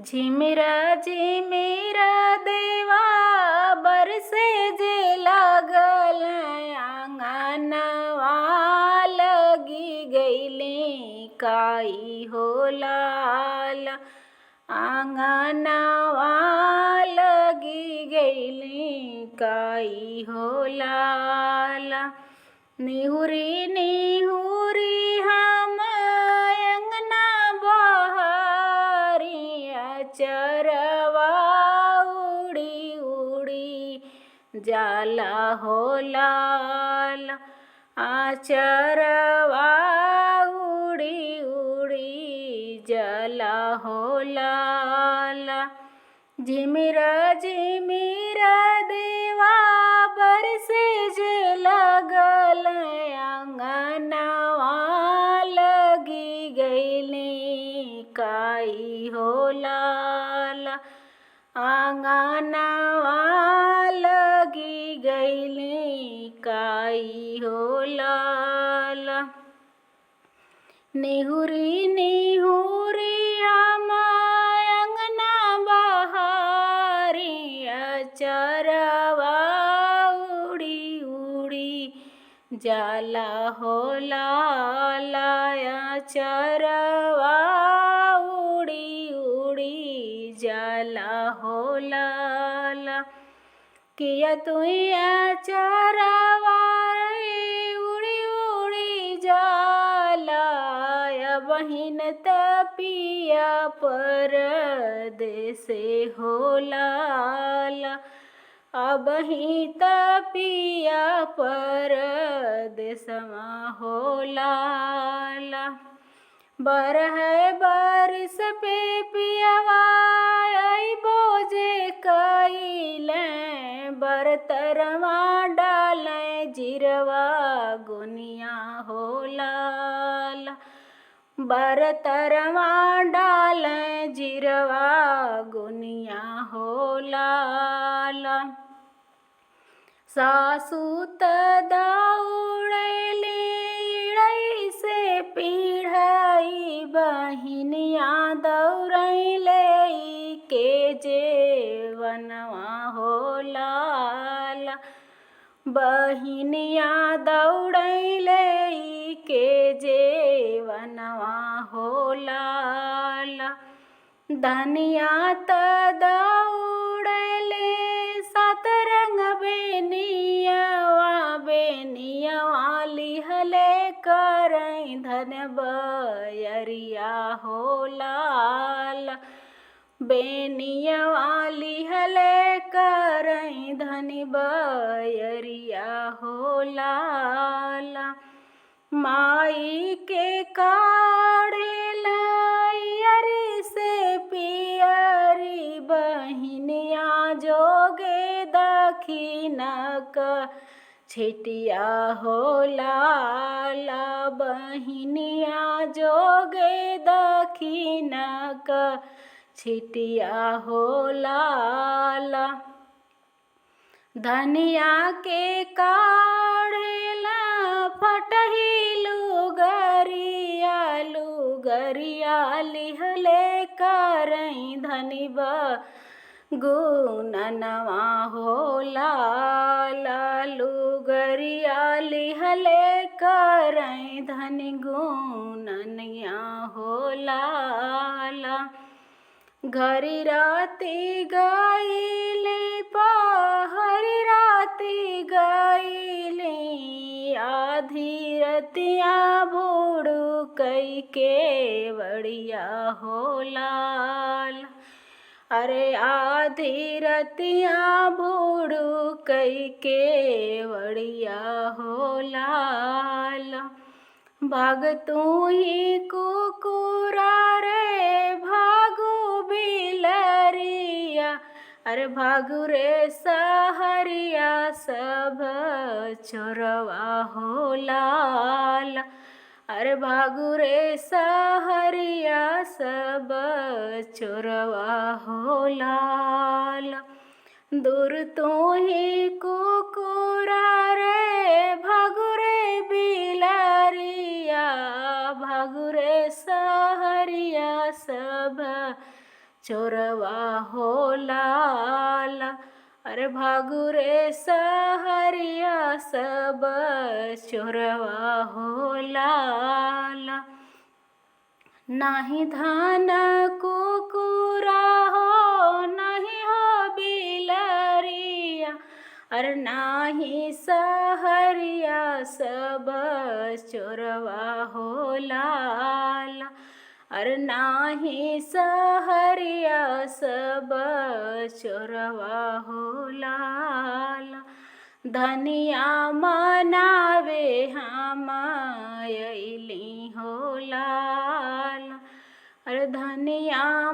झिमिरा झिमिरा देवा बरसे जे लागल आंगनवा लगी गईले काई हो लाल आंगनवा लगी गईले काई हो लाल निहुरी निहुरी हम अंगना बहारी चरवा उड़ी उड़ी जाला हो लाल आचरवा उड़ी उड़ी जाला हो लाल झिमिरा झिमिरा देवा बरसे जे लगल आंगनवा लगी गईले काई हो लाल आंगनवा लगी गईले काई हो लाल निहुरी निहुरी हम अंगना बहारी चरवा उड़ी उड़ी जाला हो लाल चरवा उड़ी उड़ी जाला हो लाल किया तुया चरवा उड़ी उड़ी जाला बहिन तपिया परदेसे हो लाल अबही तपिया परदेसमा हो लाल बरह बारिश पे पियवा बोझे कईले बरतरवा डाले जिरवा गुनिया हो लाल बरतरवा डाले जिरवा गुनिया हो लाल सासू त दौड़ेली इड़ई से पीढ़ई बहिनिया दौड़ैले के जेवनवा हो लाल बहिनिया दौड़ैले के जेवनवा हो लाल धनिया त दौड़ले सतरंग बेनियवा बेनियवा लिहले करई धन बयरिया हो लाल बेनियवा लिहले करई धनि बयरिया हो लाल माई के काढ़ेला अरी से पियरी बहिनिया जोगे दखिनक छिटिया हो लाल बहिनिया जोगे दखिनक छिटिया हो लाल धनिया के काढ़ेला फटही लुगरिया लुगरिया लिहले करई धनि गुननवा हो लाल लुगरिया लिहले करई धनि गुननिया हो लाल घरी राती गाइले पहरी राती गाइले आधी रतिया बूढ़ू कई के बड़िया हो लाल अरे आधी रतिया बूढ़ू कई के बड़िया हो लाल भाग तू ही कुकुरा रे भागू बिलरिया अरे भागू रे सहरिया सब चोरवा हो लाल अरे भागू रे सहरिया सब चोरवा हो लाल दूर तू ही कुकुरा रे भागू रे बिलरिया भागू रे सहरिया सब चोरवा हो लाला। अरे भागु रे सहरिया सब चोरवा हो लाला। नाही धान कुकुरा हो नहीं हो बिलरिया। अरे नाही सहरिया सब चोरवा हो लाला। अरे नाही सहरिया सब चोरवा हो लाला। धनिया मनावे हम अइली हो लाला। अरे धनिया